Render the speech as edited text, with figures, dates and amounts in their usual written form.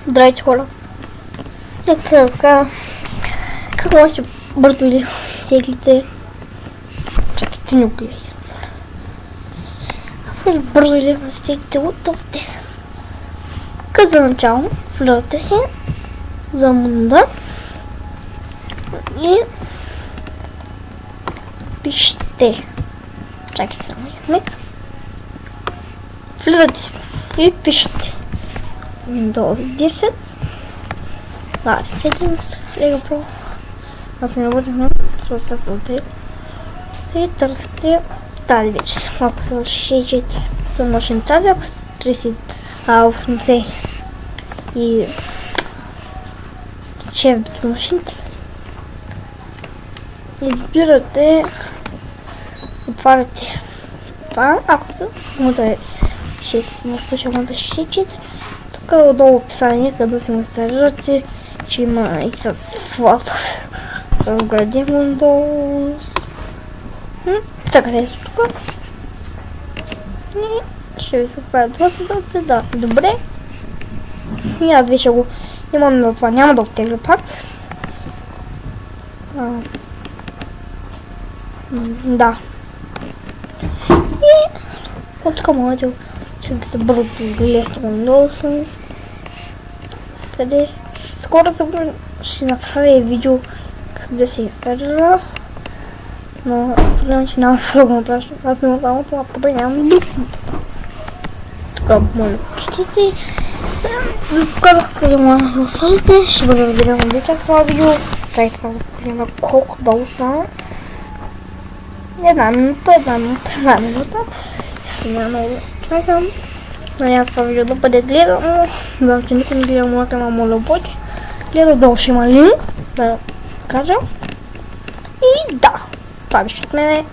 Здравейте, хора! Така, как може бързо или сеглите? Чакайте, не огледай. Как може бързо или сеглите от този ден? Като за начало, влизате си за мунда и пишете. Чакайте само един миг. Влизате си и пишете Windows 10. Да, settings, Lego Pro. Аз не работих на това са утре. И търсите тази вече. Ако са 64 за машин тази, ако са 80 и 6 бит машин тази. Избирате, отваряте това, ако са мото 6, в случая мото 64. Тук е отдолу описание, къде да си инсталирате, че има и с флото. Разградим Windows. Така е тук. И ще ви се правя това, да се дадете добре. И аз вече го имам на това, няма да оттегля пак. Да. И от тук можете да бързо лесно Windows. Къде скоро ще направя видео как да се инсталира. Но проблем, че няма да го направя, аз имам само това, пък нямам друг. Тук моля почтите. Показах къде може да свалите. Ще бъде разделено да чак това видео. Дайте само да погледна колко долу стана. Една минута. Ще няма много да чакам. Надявам това видео да бъде гледано. Знам, че никой не гледа моя канал, моля обойте. Гледа долу ще има линк, да кажа. И да, това беше от мене.